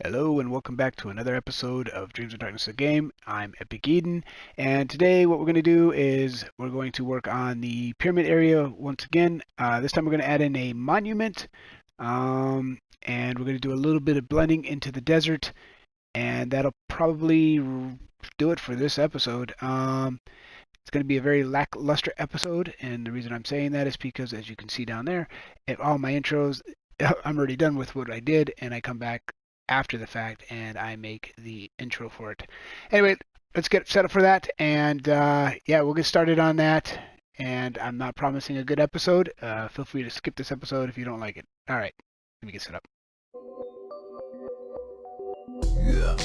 Hello and welcome back to another episode of Dreams of Darkness the Game. I'm Epic Eden, and today what we're going to do is we're going to work on the pyramid area once again. This time we're going to add in a monument, and we're going to do a little bit of blending into the desert, and that'll probably do it for this episode. It's going to be a very lackluster episode, and the reason I'm saying that is because, as you can see down there, at all my intros, I'm already done with what I did, and I come back after the fact and I make the intro for it. Anyway, let's get set up for that, and yeah, we'll get started on that. And I'm not promising a good episode. Feel free to skip this episode if you don't like it. All right, let me get set up. Yeah.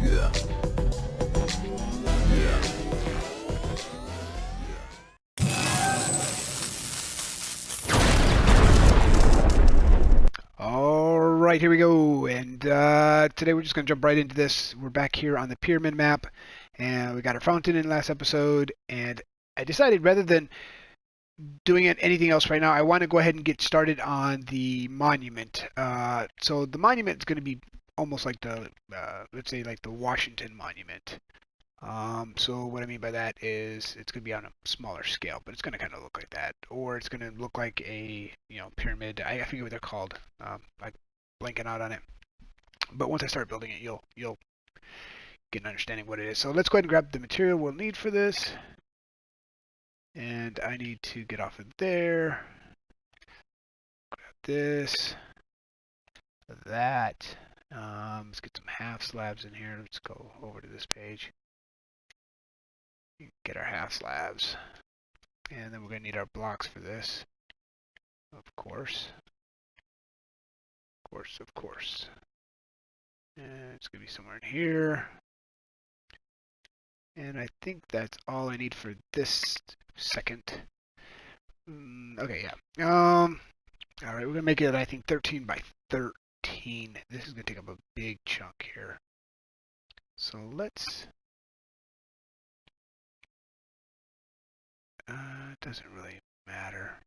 Yeah. Yeah. All right, here we go. And today we're just going to jump right into this. We're back here on the pyramid map, and we got our fountain in last episode. And I decided rather than doing anything else right now, I want to go ahead and get started on the monument. So the monument is going to be almost like the, let's say, like the Washington Monument. So what I mean by that is it's going to be on a smaller scale, but it's going to kind of look like that, or it's going to look like a pyramid. I forget what they're called. I'm blanking out on it. But once I start building it, you'll get an understanding what it is. So let's go ahead and grab the material we'll need for this, and I need to get off of there. Grab this, that. Let's get some half slabs in here. Let's go over to this page. Get our half slabs. And then we're going to need our blocks for this. Of course. Of course. And it's going to be somewhere in here. And I think that's all I need for this second. Okay, yeah. Alright, we're going to make it, I think, 13 by 13. This is going to take up a big chunk here. So let's... it doesn't really matter.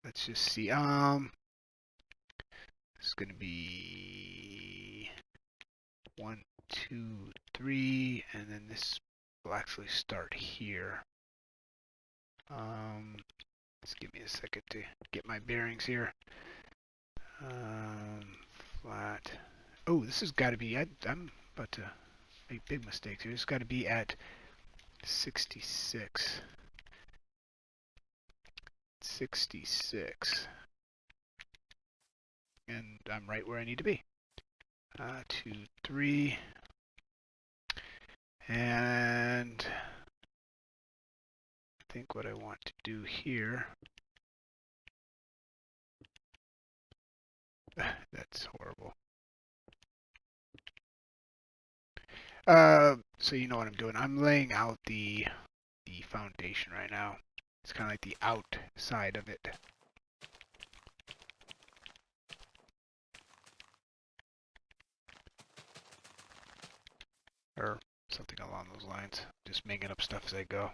Let's just see. It's going to be 1, 2, 3, and then this will actually start here. Just give me a second to get my bearings here. Flat. Oh, this has got to be. I'm about to make big mistakes here. It's got to be at 66. 66. And I'm right where I need to be. 2, 3. And I think what I want to do here. That's horrible. So you know what I'm doing. I'm laying out the foundation right now. It's kind of like the outside of it. Or something along those lines. Just making up stuff as I go.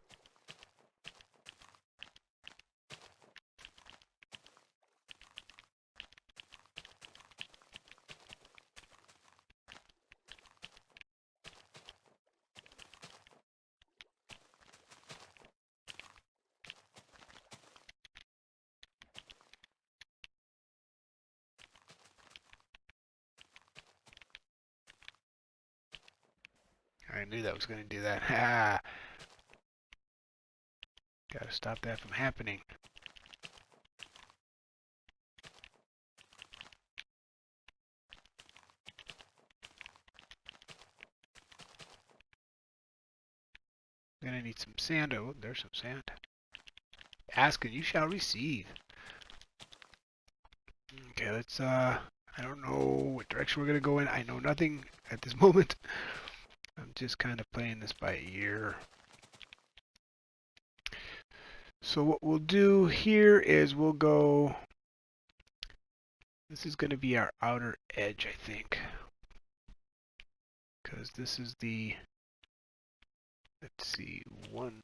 I knew that was going to do that. Ha! Gotta stop that from happening. I'm gonna need some sand. Oh, there's some sand. Ask and you shall receive. Okay, let's I don't know what direction we're gonna go in. I know nothing at this moment. I'm just kind of playing this by ear. So what we'll do here is we'll go, this is going to be our outer edge, I think, because this is the, let's see, 1,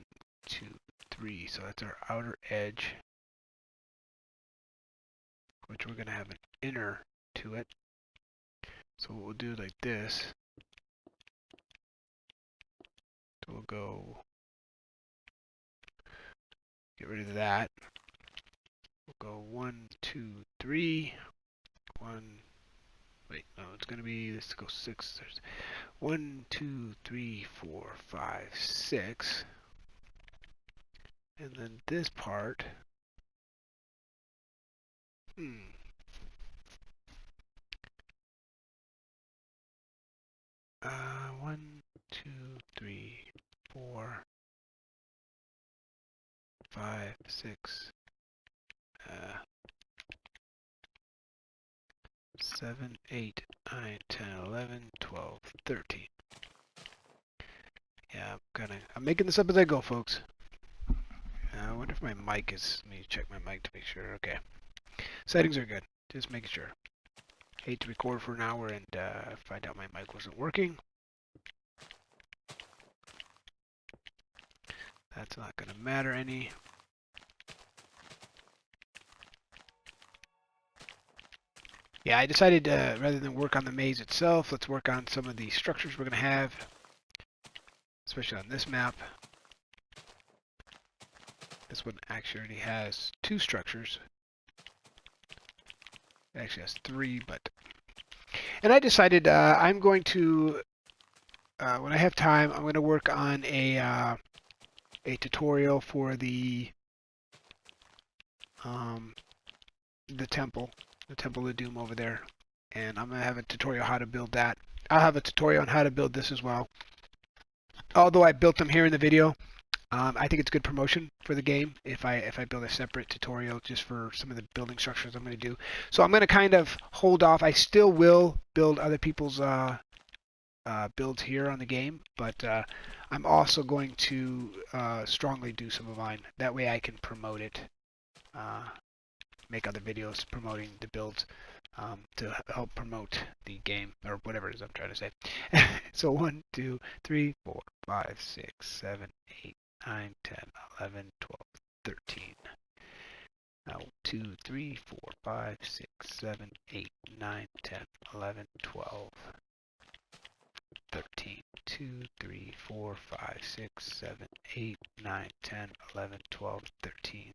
2, 3, so that's our outer edge. which we're going to have an inner to it. So what we'll do like this, so we'll go get rid of that. We'll go 1, 2, 3, 1, wait, no, it's going to be, let's go 6. There's 1, 2, 3, 4, 5, 6. And then this part, 1, 2, 3, 4, 5, 6, 7, 8, 9, 10, 11, 12, 13. Yeah, I'm making this up as I go, folks. I wonder if my mic is, let me check my mic to make sure. Okay. Settings are good. Just making sure. Hate to record for an hour and find out my mic wasn't working. That's not going to matter any. Yeah, I decided rather than work on the maze itself, let's work on some of the structures we're going to have, especially on this map. This one actually already has 2 structures. It actually has 3, but... And I decided I'm going to, when I have time, I'm going to work on a tutorial for the temple of Doom over there. And I'm going to have a tutorial how to build that. I'll have a tutorial on how to build this as well. Although I built them here in the video, I think it's good promotion for the game if I build a separate tutorial just for some of the building structures I'm going to do. So I'm going to kind of hold off. I still will build other people's builds here on the game, but I'm also going to strongly do some of mine. That way I can promote it, make other videos promoting the builds to help promote the game, or whatever it is I'm trying to say. So 1, 2, 3, 4, 5, 6, 7, 8, 9, 10, 11, 12, 13. Now 2, 3, 4, 5, 6, 7, 8, 9, 10, 11, 12, 13. 2, 3, 4, 5, 6, 7, 8, 9, 10, 11, 12, 13.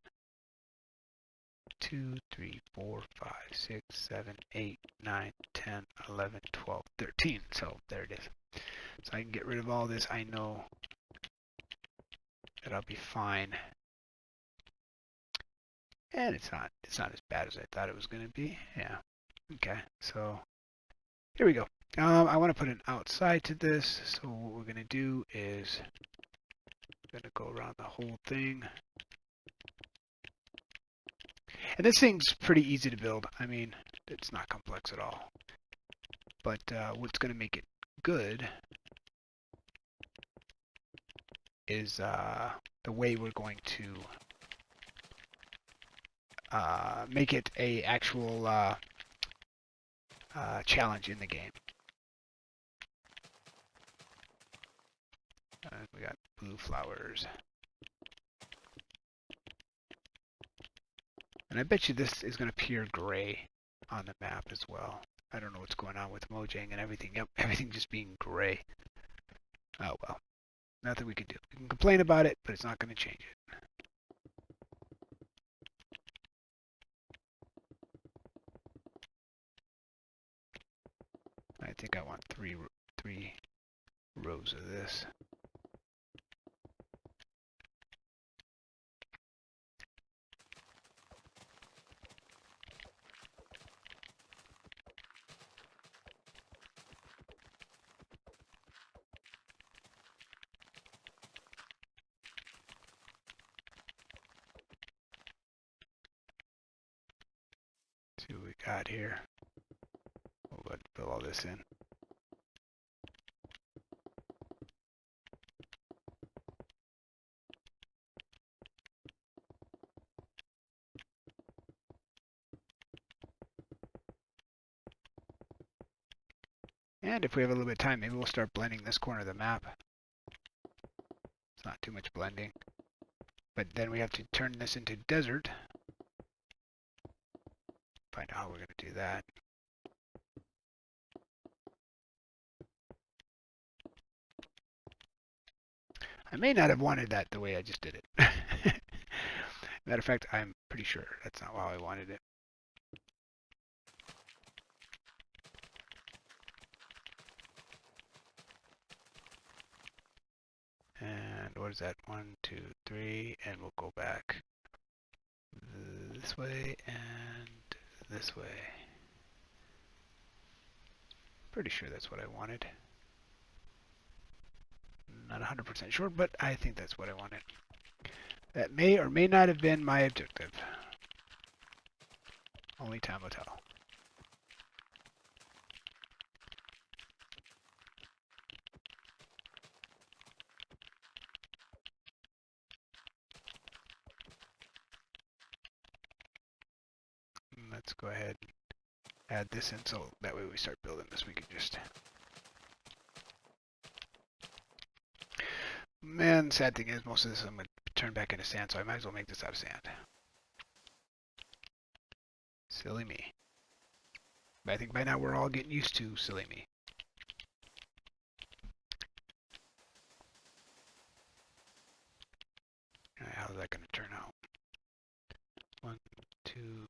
2, 3, 4, 5, 6, 7, 8, 9, 10, 11, 12, 13. So there it is. So I can get rid of all this. I know that I'll be fine. And it's not as bad as I thought it was going to be. Yeah. Okay. So here we go. I want to put an outside to this. So what we're going to do is we're going to go around the whole thing. And this thing's pretty easy to build. I mean, it's not complex at all. But what's going to make it good is the way we're going to make it a actual challenge in the game. We got blue flowers. And I bet you this is going to appear gray on the map as well. I don't know what's going on with Mojang and everything. Yep, everything just being gray. Oh well. Nothing we can do. We can complain about it, but it's not going to change it. I think I want three rows of this. See what we got here. We'll go ahead and fill all this in. And if we have a little bit of time, maybe we'll start blending this corner of the map. It's not too much blending. But then we have to turn this into desert. Find how we're going to do that. I may not have wanted that the way I just did it. Matter of fact, I'm pretty sure that's not how I wanted it. And what is that? 1, 2, 3, and we'll go back this way and this way. Pretty sure that's what I wanted. Not 100% sure, but I think that's what I wanted. That may or may not have been my objective. Only time will tell. Let's go ahead and add this in so that way we start building this. We can just... Man, sad thing is most of this I'm going to turn back into sand, so I might as well make this out of sand. Silly me. But I think by now we're all getting used to silly me. Alright, how's that going to turn out? 1, 2,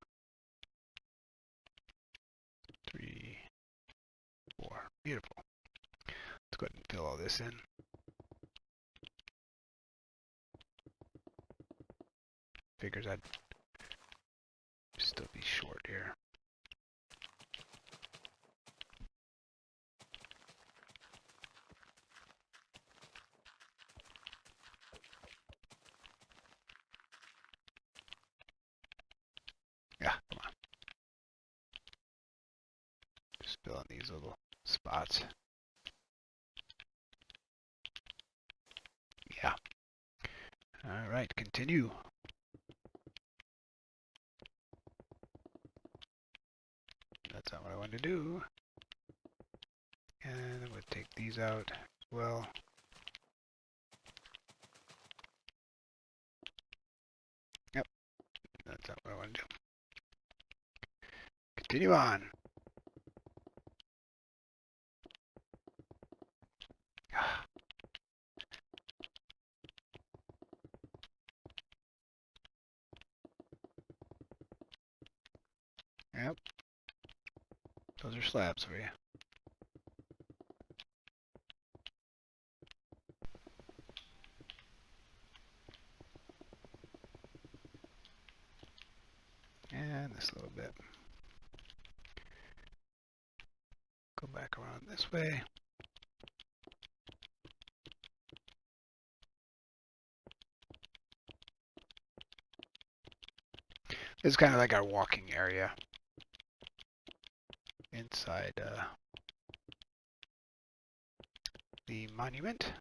3, 4. Beautiful. Let's go ahead and fill all this in. Figures I'd still be short here. Yeah, come on. Just fill in these little spots. Yeah. Alright, continue. That's not what I wanted to do. And I'm going to take these out as well. Yep, that's not what I want to do. Continue on. Yep, those are slabs for you. And this little bit. Go back around this way. This is kind of like our walking area inside the monument.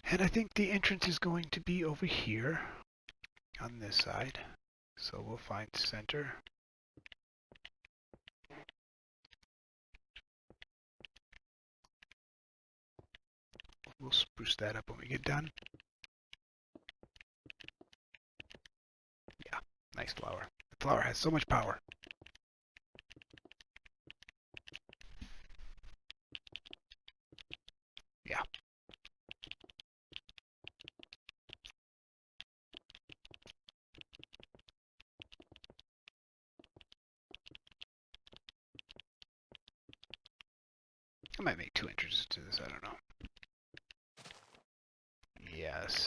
And I think the entrance is going to be over here on this side. So we'll find center. We'll spruce that up when we get done. Yeah, nice flower. The flower has so much power. Yeah. I might make 2 entrances to this, I don't know. Yes.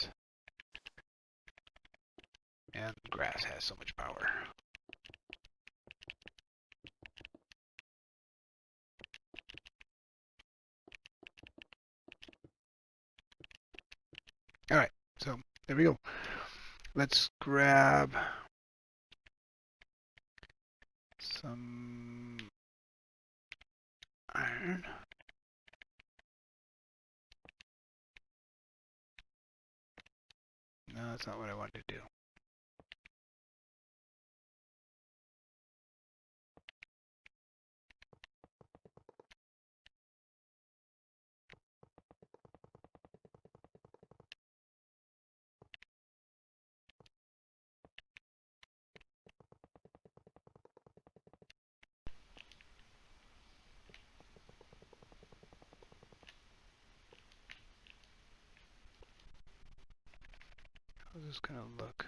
And grass has so much power. Alright, so there we go. Let's grab some iron. That's not what I wanted to do. How's this gonna look?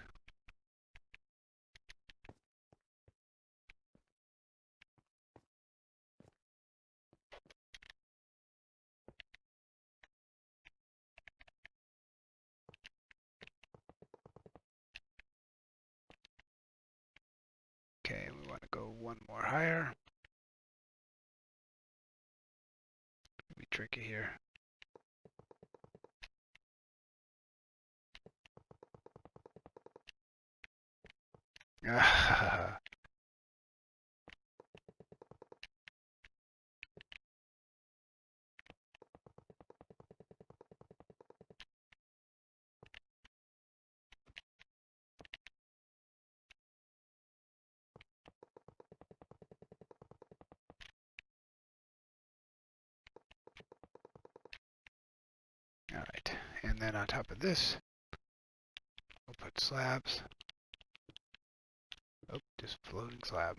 Okay, we want to go one more higher. Be tricky here. Alright, and then on top of this, we'll put slabs. Oh, just floating slab.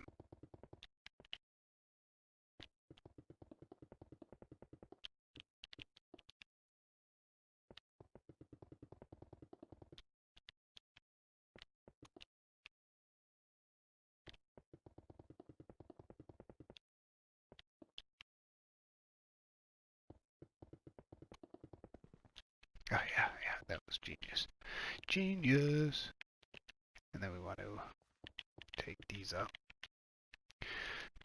Oh yeah, that was genius. Genius! And then we want to take these up.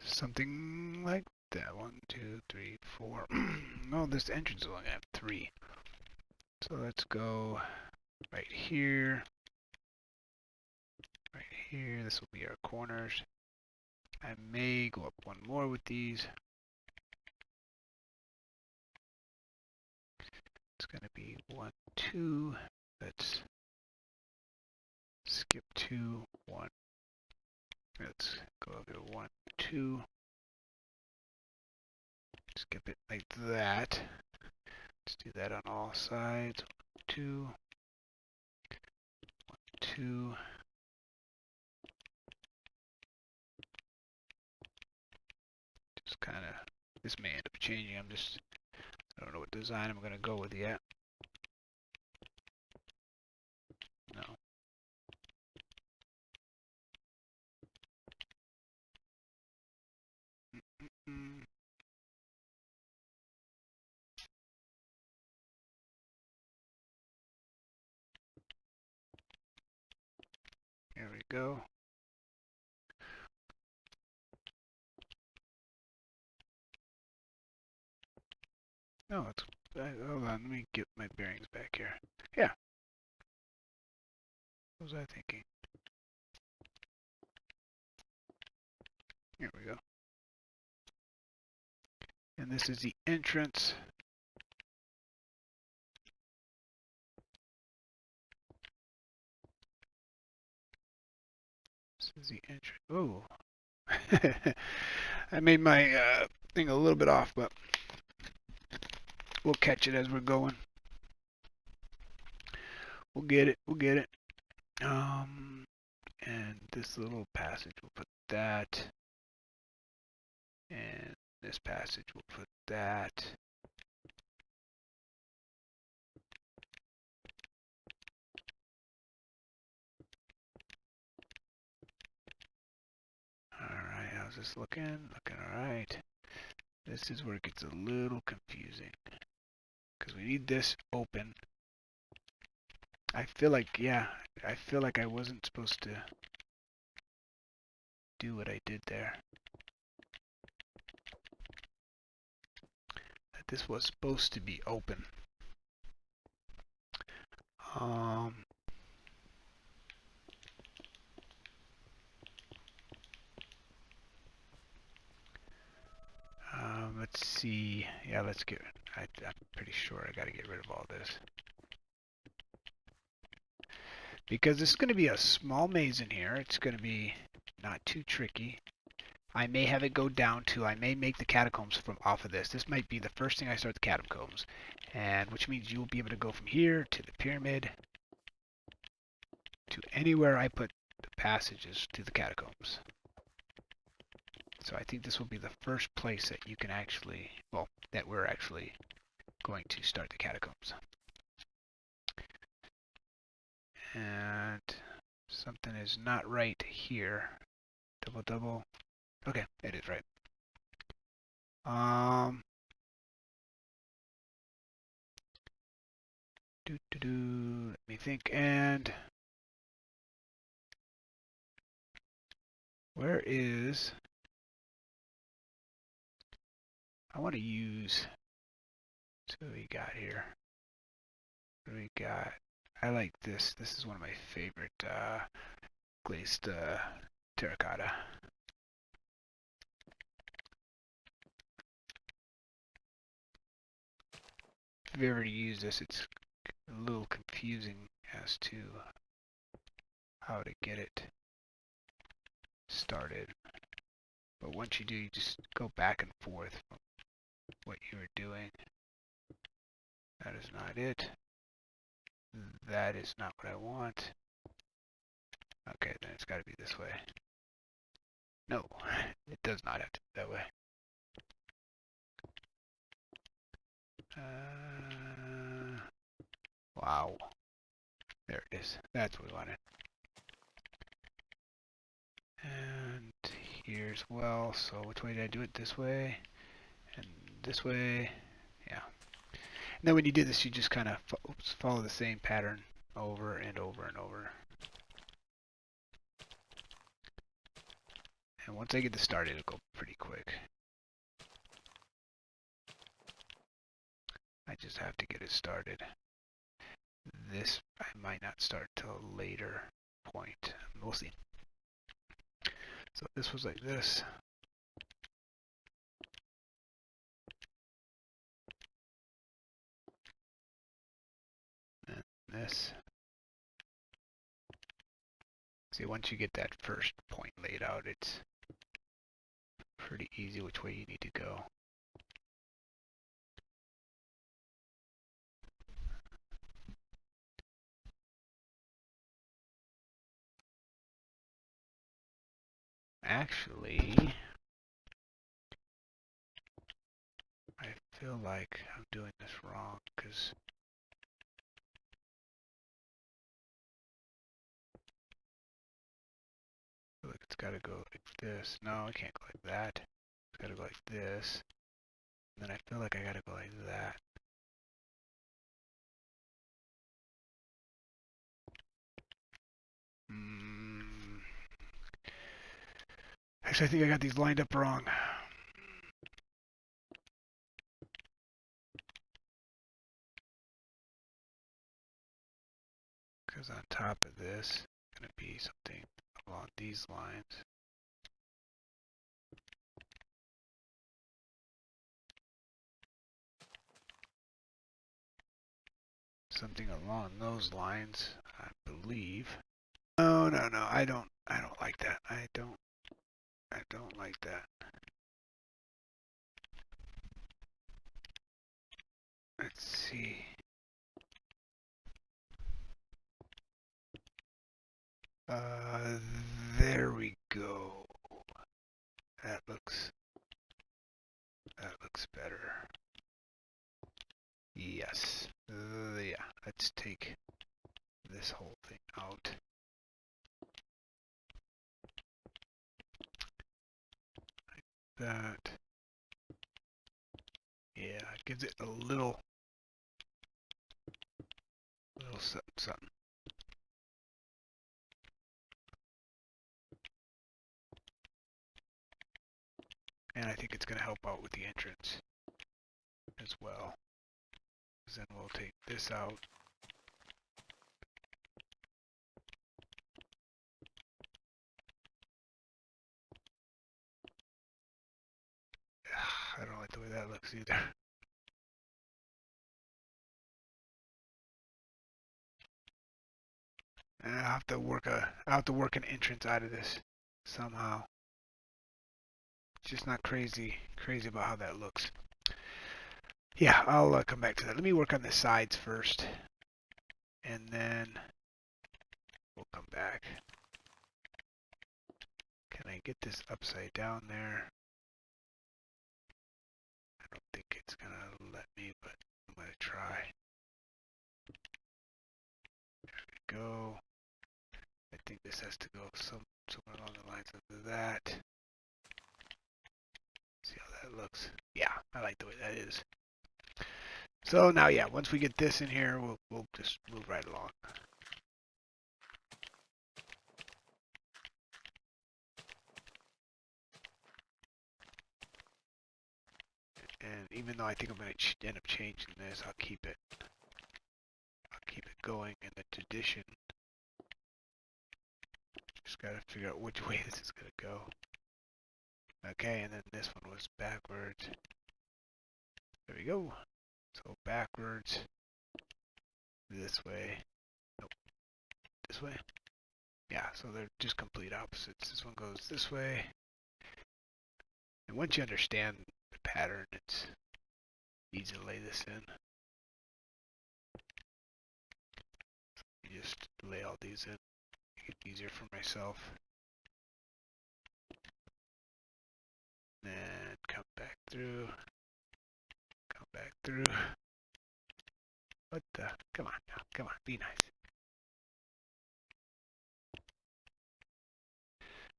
Something like that. 1, 2, 3, 4. No, this entrance is only gonna have 3. So let's go right here. Right here. This will be our corners. I may go up one more with these. It's gonna be 1, 2. Let's skip 2, 1. Let's go up to 1, 2. Skip it like that. Let's do that on all sides. 2, 2. Just kind of, this may end up changing. I don't know what design I'm going to go with yet. No. Mm. There we go. No, it's, hold on, let me get my bearings back here. Yeah. What was I thinking? Here we go. And this is the entrance. This is the entrance. Oh. I made my thing a little bit off, but we'll catch it as we're going. We'll get it. We'll get it. And this little passage, we'll put that. And this passage, we'll put that. Alright, how's this looking? Looking alright. This is where it gets a little confusing. Because we need this open. I feel like, yeah, I feel like I wasn't supposed to do what I did there. That this was supposed to be open. Let's see. Yeah, let's get. I'm pretty sure I got to get rid of all this. because this is going to be a small maze in here. It's going to be not too tricky. I may have it go down to, I may make the catacombs from off of this. This might be the first thing I start the catacombs, and which means you'll be able to go from here to the pyramid to anywhere I put the passages to the catacombs. So I think this will be the first place that you can actually, well, that we're actually going to start the catacombs. And something is not right here. Double, double. Okay, it is right. Let me think. And where is? I want to use. So what we got here. What do we got? I like this. This is one of my favorite glazed terracotta. If you've ever used this, it's a little confusing as to how to get it started. But once you do, you just go back and forth from what you were doing. That is not it. That is not what I want. Okay, then it's got to be this way. No, it does not have to be that way. Wow. There it is. That's what we wanted. And here's well. So which way did I do it? This way and this way. Yeah. And then when you do this, you just kind of follow the same pattern over and over and over. And once I get this started, it'll go pretty quick. I just have to get it started. This I might not start till a later point. We'll see. So this was like this. And this. See, once you get that first point laid out, it's pretty easy which way you need to go. Actually, I feel like I'm doing this wrong because I feel like it's got to go like this. No, it can't go like that. It's got to go like this. And then I feel like I got to go like that. Actually, I think I got these lined up wrong. Because on top of this, it's going to be something along these lines. Something along those lines, I believe. No, no, no, I don't like that. I don't like that. Let's see. There we go. That looks better. Yes. Yeah, let's take this whole thing out. Like that. Yeah, it gives it a little something, something. And I think it's going to help out with the entrance as well. Then we'll take this out. I don't like the way that looks either. I'll have to work an entrance out of this somehow. It's just not crazy about how that looks. Yeah, I'll come back to that. Let me work on the sides first, and then we'll come back. Can I get this upside down there? I don't think it's gonna let me, but I'm gonna try. There we go. I think this has to go somewhere along the lines of that. See how that looks. Yeah, I like the way that is. So now, yeah, once we get this in here, we'll just move right along. And even though I think I'm going to end up changing this, I'll keep it going in the tradition. Just got to figure out which way this is going to go. Okay, and then this one was backwards. There we go. So backwards. This way. Nope. This way. Yeah, so they're just complete opposites. This one goes this way. And once you understand the pattern, it's easy to lay this in. You just lay all these in. Make it easier for myself. Then come back through. Come back through. What the? Come on now. Come on. Be nice.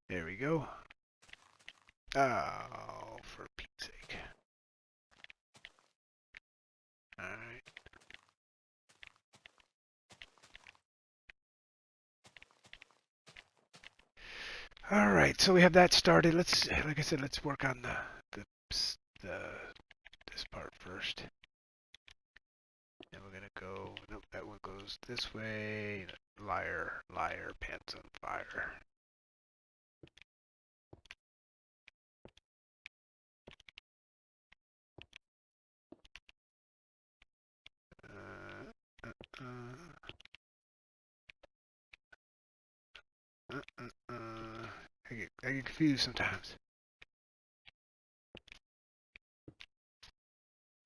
There we go. Oh, for Pete's sake. Alright. Alright, so we have that started. Let's, like I said, let's work on this part first. Then we're gonna go, nope, that one goes this way. Liar, liar, pants on fire. I get confused sometimes.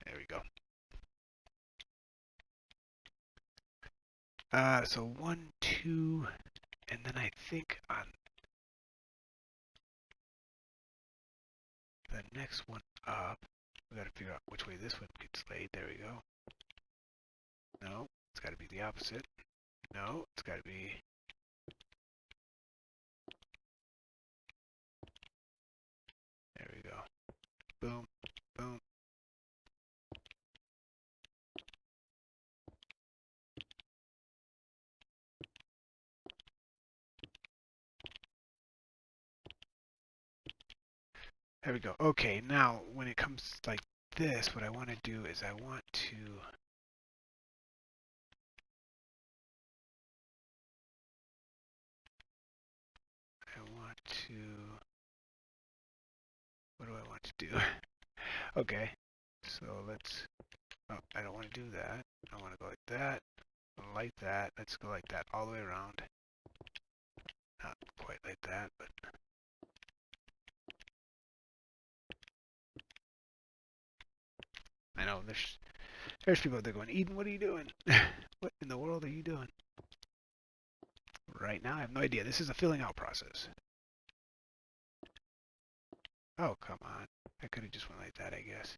There we go. So 1, 2, and then I think on the next one up, we gotta figure out which way this one gets laid. There we go. No, it's gotta be the opposite. No, it's gotta be. There we go. Boom, boom. There we go. Okay, now when it comes like this, what I want to do is I want to what do I want to do? Okay, so let's, oh, I don't want to do that. I want to go like that, like that. Let's go like that all the way around. Not quite like that, but I know there's people out there going, Eden, what are you doing? What in the world are you doing? Right now, I have no idea. This is a filling out process. Oh, come on. I could have just went like that, I guess.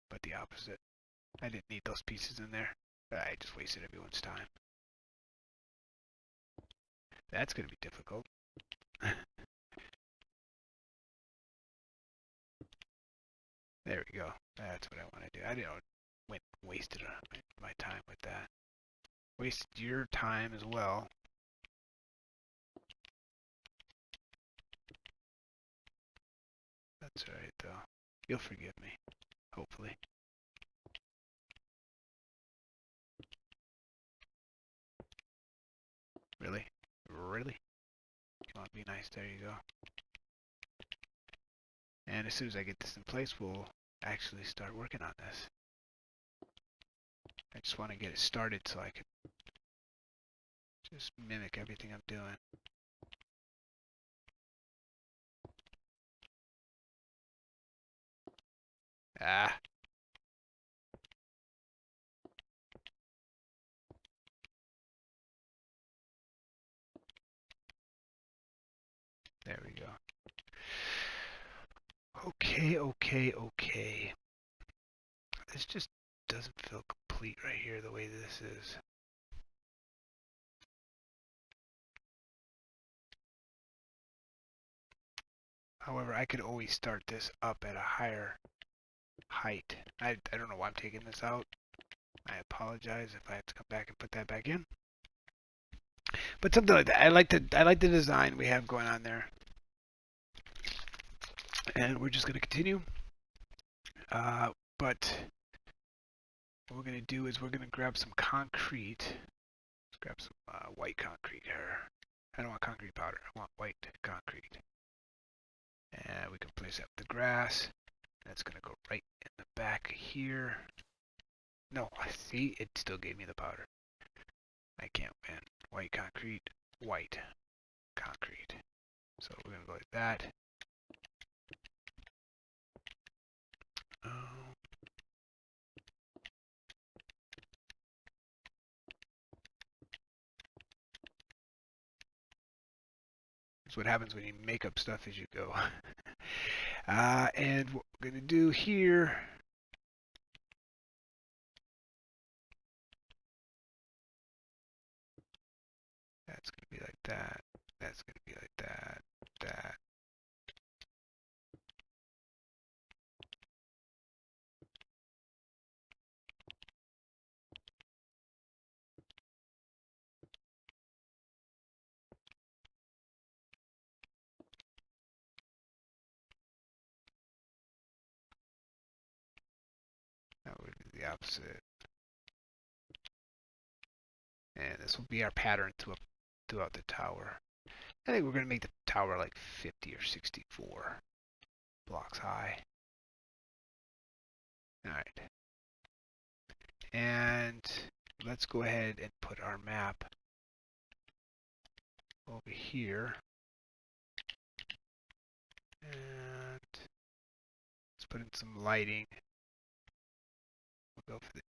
But the opposite. I didn't need those pieces in there. I just wasted everyone's time. That's going to be difficult. There we go. That's what I want to do. I didn't wasted my time with that. Wasted your time as well. That's alright though. You'll forgive me. Hopefully. Really? Really? Come on, be nice. There you go. And as soon as I get this in place, we'll actually start working on this. I just want to get it started so I can Just mimic everything I'm doing. Ah, there we go. Okay, okay, okay. This just doesn't feel complete right here the way this is. However, I could always start this up at a higher height. I don't know why I'm taking this out. I apologize if I have to come back and put that back in. But something like that. I like the design we have going on there. And we're just going to continue. But what we're going to do is we're going to grab some concrete. Let's grab some white concrete here. I don't want concrete powder. I want white concrete. And we can place up the grass. That's going to go right in the back here. No, see, it still gave me the powder. I can't win. White concrete, white concrete. So we're going to go like that. Oh. That's what happens when you make up stuff as you go. And what we're going to do here, that's going to be like that. That's going to be like that. That. That would be the opposite. And this will be our pattern throughout the tower. I think we're going to make the tower like 50 or 64 blocks high. Alright. And let's go ahead and put our map over here. And let's put in some lighting. We'll go for the...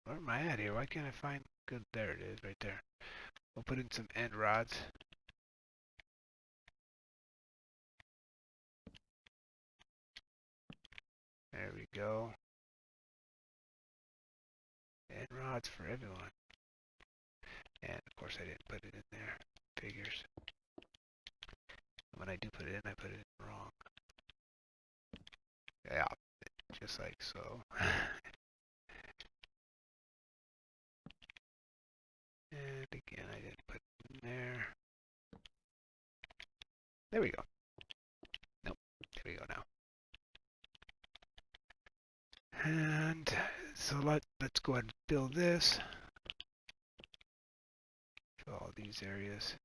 where am I at here? Why can't I find... Good, there it is, right there. We'll put in some end rods. There we go. End rods for everyone. And of course I didn't put it in there. Figures. When I do put it in, I put it in wrong. Yeah, just like so. And again, I didn't put it in there. There we go. Nope. There we go now. And so let's go ahead and fill this. Fill all these areas.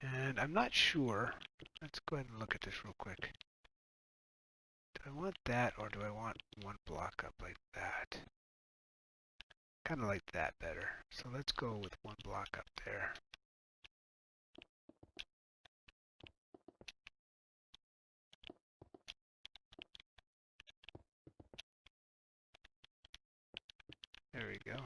And I'm not sure. Let's go ahead and look at this real quick. Do I want that or do I want one block up like that? Kind of like that better. So let's go with one block up there. There we go.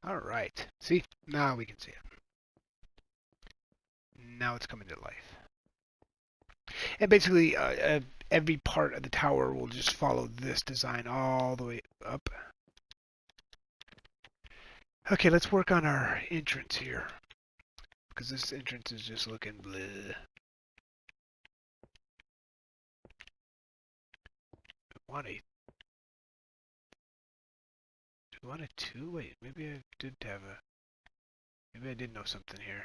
All right. See? Now we can see it. Now it's coming to life. And basically, every part of the tower will just follow this design all the way up. Okay, let's work on our entrance here. Because this entrance is just looking bleh. Do I want a 2? Wait, maybe I did have a... Maybe I did know something here.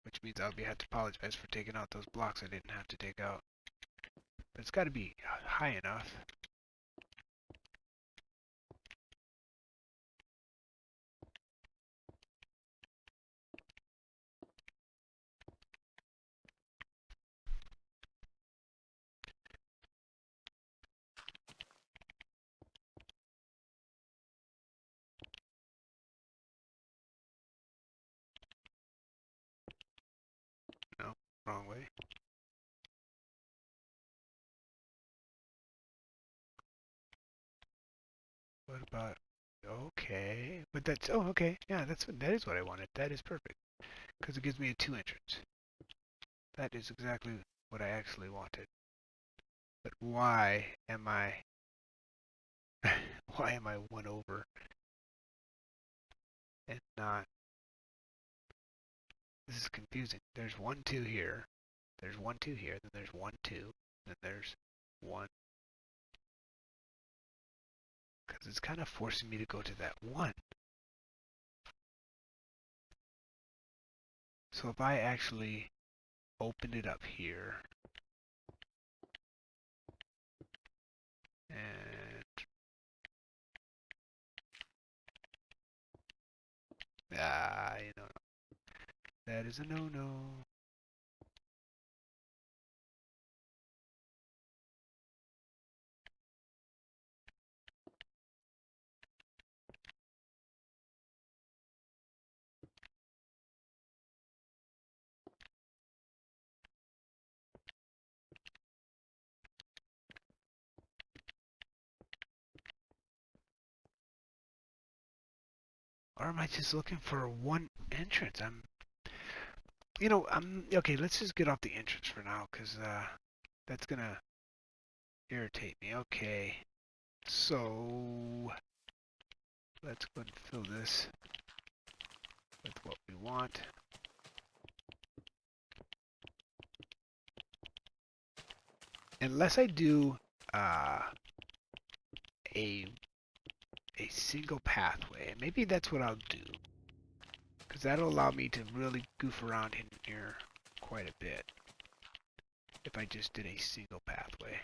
Which means I'll have to apologize for taking out those blocks I didn't have to take out. But it's got to be high enough. No, wrong way. What about... Okay, but that's... Oh, okay. Yeah, that is what I wanted. That is perfect. Because it gives me a 2 entrance. That is exactly what I actually wanted. But why am I... why am I 1 over and not... This is confusing. There's 1, 2 here. There's 1, 2 here. Then there's 1, 2. Then there's 1. Because it's kind of forcing me to go to that 1. So if I actually open it up here and you know, that is a no-no. Or am I just looking for 1 entrance? Okay, let's just get off the entrance for now, because that's gonna irritate me. Okay, so let's go and fill this with what we want. Unless I do a single pathway, and maybe that's what I'll do, because that'll allow me to really goof around in here quite a bit if I just did a single pathway.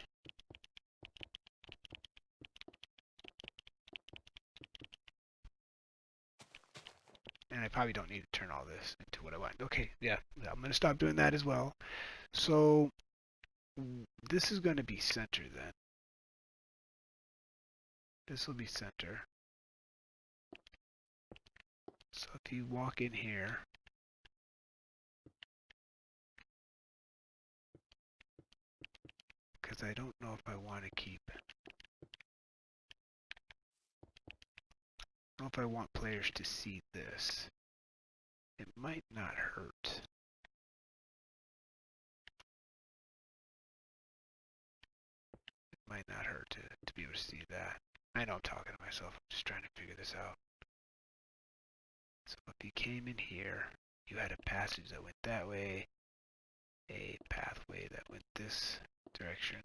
And I probably don't need to turn all this into what I want. Okay, yeah, I'm going to stop doing that as well. So this is going to be center then. This will be center. So if you walk in here, because I don't know if I want to keep... I don't know if I want players to see this. It might not hurt. It might not hurt to be able to see that. I know I'm talking to myself. I'm just trying to figure this out. So if you came in here, you had a passage that went that way, a pathway that went this direction.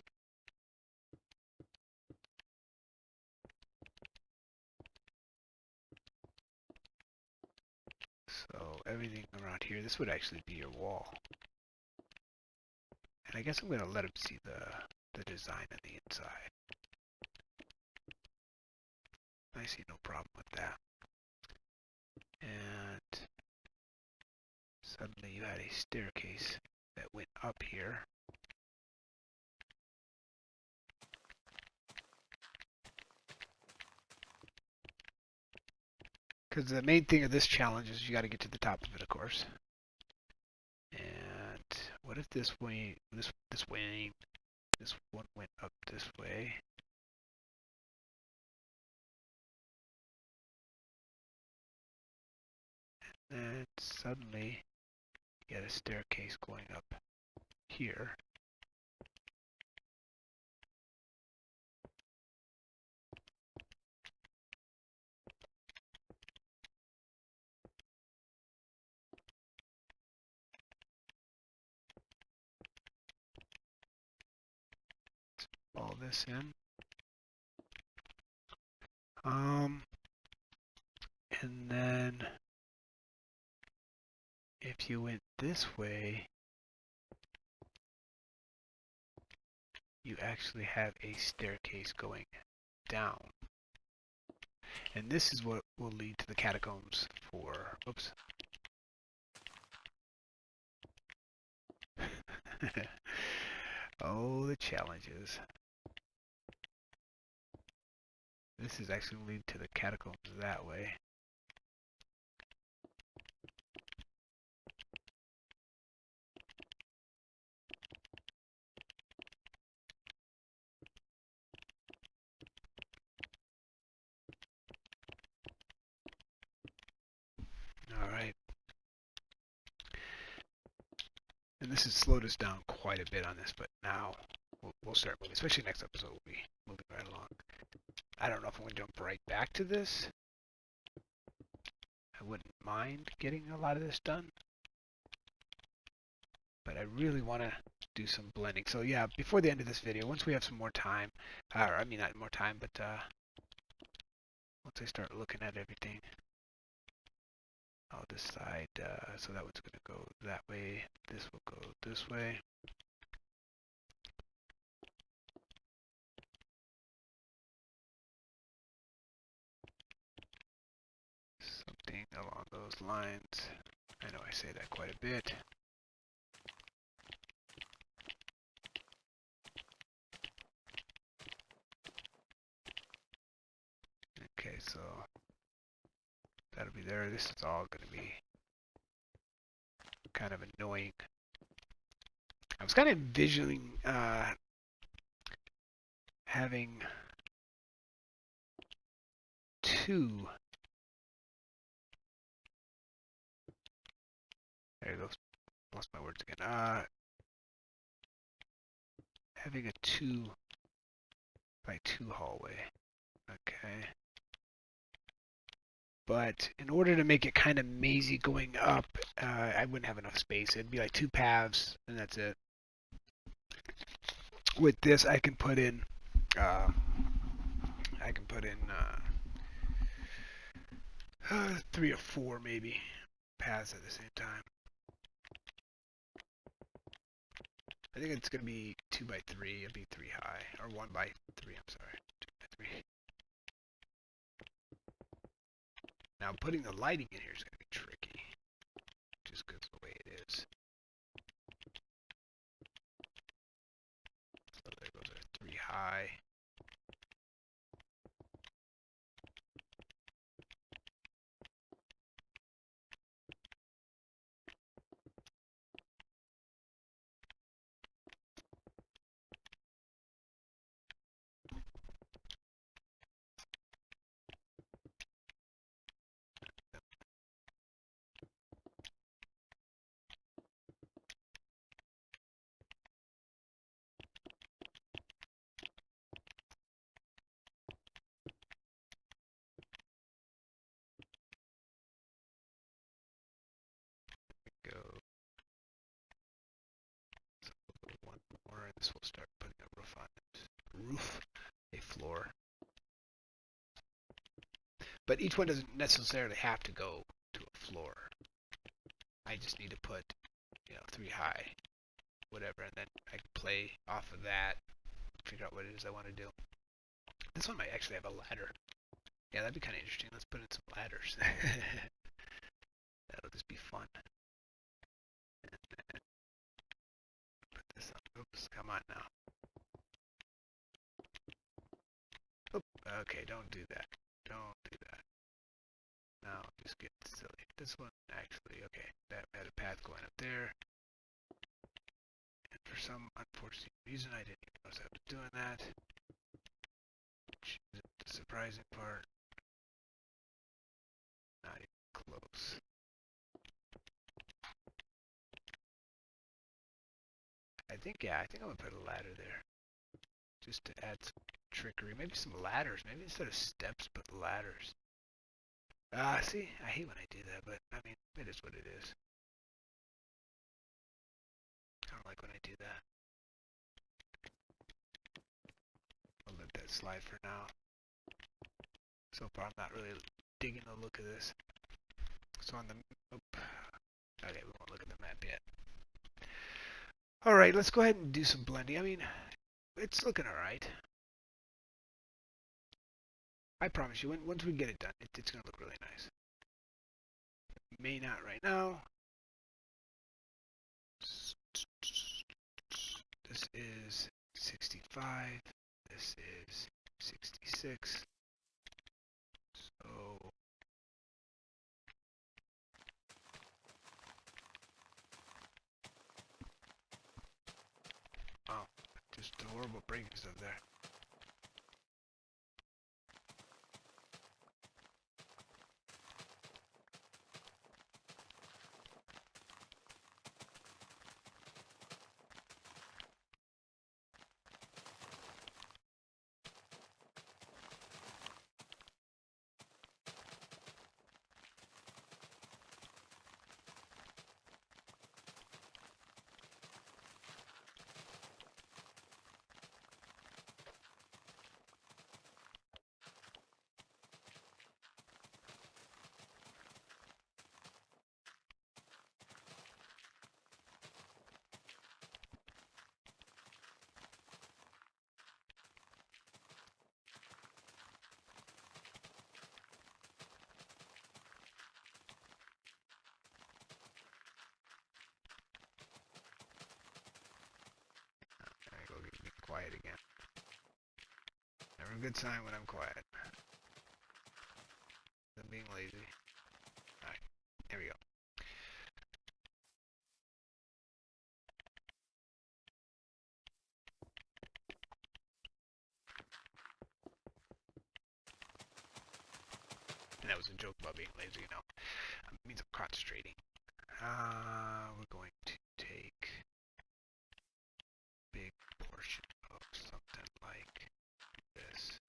So everything around here, this would actually be your wall. And I guess I'm going to let him see the design on the inside. I see no problem with that. And suddenly you had a staircase that went up here. Because the main thing of this challenge is you got to get to the top of it, of course. And what if this one went up this way? then suddenly you get a staircase going up here. All this in. And then if you went this way, you actually have a staircase going down. And this is what will lead to the catacombs for, oops. Oh, the challenges. This is actually going to lead to the catacombs that way. Alright. And this has slowed us down quite a bit on this, but now we'll start moving. Especially next episode, we'll be moving right along. I don't know if I'm going to jump right back to this. I wouldn't mind getting a lot of this done. But I really want to do some blending. So yeah, before the end of this video, once we have some more time, or I mean not more time, but once I start looking at everything, I'll decide, so that one's going to go that way, this will go this way. Something along those lines. I know I say that quite a bit. Okay, so that'll be there. This is all going to be kind of annoying. I was kind of envisioning having two. There you go. Lost my words again. Having a 2 by 2 hallway. Okay. But in order to make it kind of mazy going up, I wouldn't have enough space. It'd be like 2 paths, and that's it. With this, I can put in, uh, 3 or 4 maybe paths at the same time. I think it's gonna be 2 by 3. It'll be 3 high, or 1 by 3. I'm sorry, 2 by 3. Now putting the lighting in here is gonna be tricky, just because of the way it is. So there goes our 3 high. Go. So one more, and this will start putting a roof on it. Roof, a floor. But each one doesn't necessarily have to go to a floor. I just need to put, 3 high, whatever, and then I can play off of that, figure out what it is I want to do. This one might actually have a ladder. Yeah, that'd be kind of interesting. Let's put in some ladders. That'll just be fun. And then put this on. Oops, come on now. Oop, okay, don't do that. Don't do that. Now, just get silly. This one, actually, okay, that had a path going up there. And for some unfortunate reason, I didn't even notice I was doing that. Which is the surprising part. Not even close. Yeah, I think I'm gonna put a ladder there. Just to add some trickery. Maybe some ladders. Maybe instead of steps, put ladders. See, I hate when I do that, but I mean, it is what it is. I don't like when I do that. I'll let that slide for now. So far, I'm not really digging the look of this. So on the, okay, we won't look at the map yet. All right, let's go ahead and do some blending. I mean, it's looking all right. I promise you, once we get it done, it's gonna look really nice. May not right now. This is 65. This is 66. So oh, just horrible breaking stuff there. I go get quiet again. Never a good sign when I'm quiet. I'm being lazy. Alright, there we go. And that was a joke about being lazy, you know. It means I'm concentrating. We're going to take a big portion of something like this.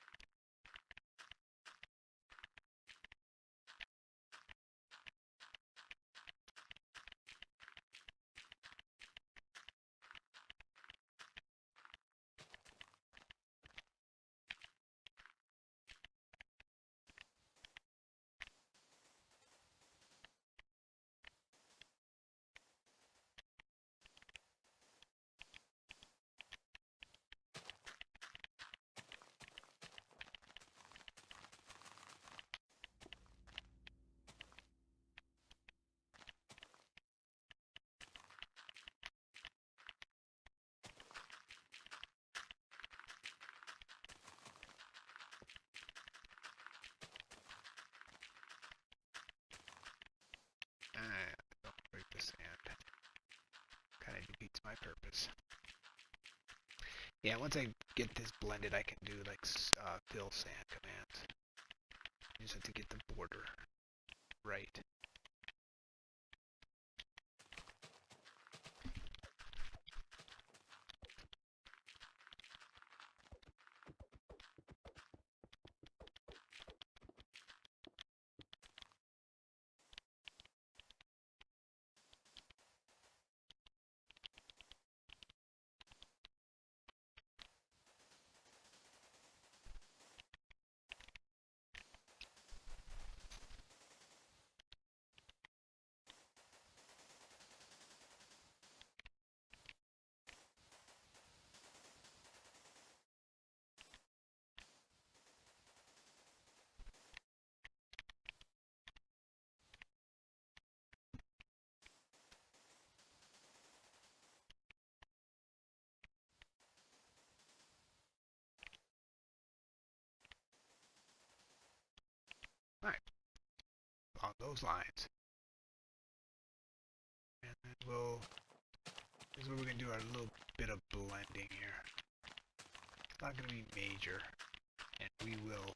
Don't break the sand. Kind of defeats my purpose. Yeah, once I get this blended, I can do like fill sand commands. You just have to get the border right. Alright, along those lines. And then this is where we're going to do our little bit of blending here. It's not going to be major, and we will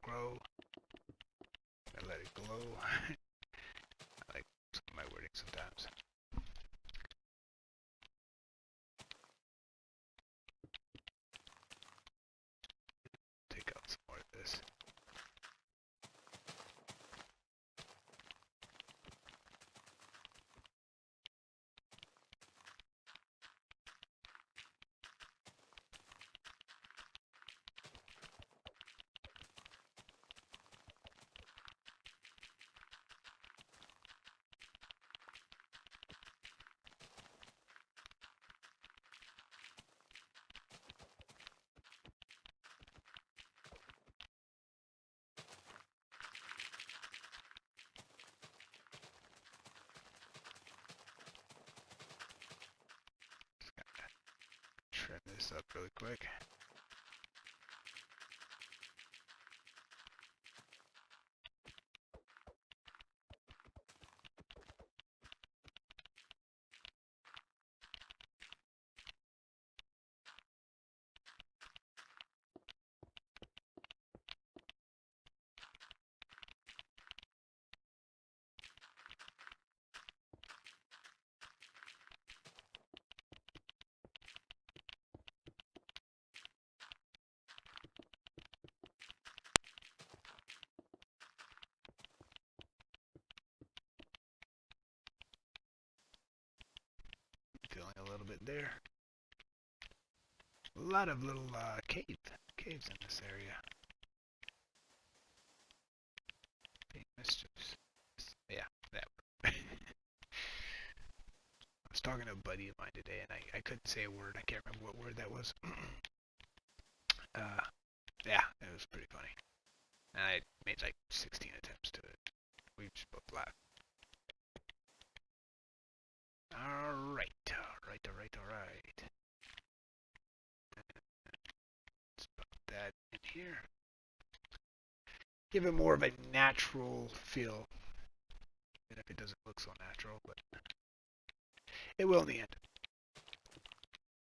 grow. I let it glow. I like some of my wording sometimes. Take out some more of this. Trim this up really quick. Filling a little bit there. A lot of little caves in this area. Being mischiefs. Yeah, that. I was talking to a buddy of mine today, and I couldn't say a word. I can't remember what word that was. Yeah, it was pretty funny. And I made like 16 attempts to it. We just both laughed. Alright. Let's put that in here. Give it more of a natural feel. Even if it doesn't look so natural, but it will in the end.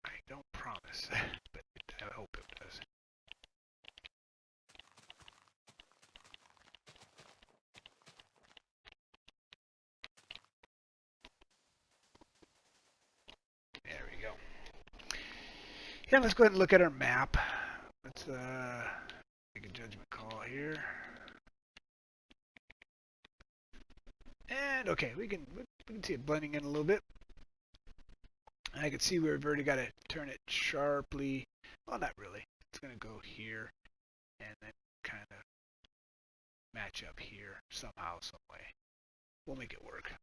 I don't promise, but I hope it does. There we go. Yeah, let's go ahead and look at our map. Let's make a judgment call here. And okay, we can see it blending in a little bit. I can see we've already got to turn it sharply. Well, not really. It's going to go here and then kind of match up here somehow, some way. We'll make it work.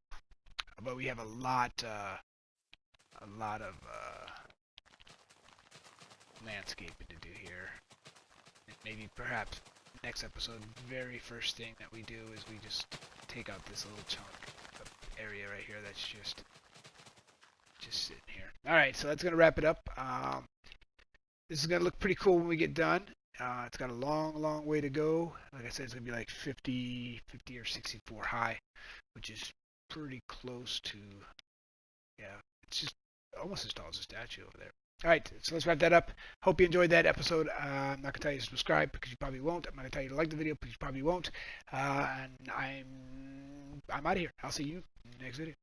But we have a lot of landscaping to do here. And maybe perhaps next episode, very first thing that we do is we just take out this little chunk of area right here that's just sitting here. Alright, so that's going to wrap it up. This is going to look pretty cool when we get done. It's got a long way to go. Like I said, it's going to be like 50 or 64 high, which is pretty close to, yeah, it's just almost as tall as a statue over there. Alright, so let's wrap that up. Hope you enjoyed that episode. I'm not going to tell you to subscribe because you probably won't. I'm not going to tell you to like the video because you probably won't. And I'm out of here. I'll see you in the next video.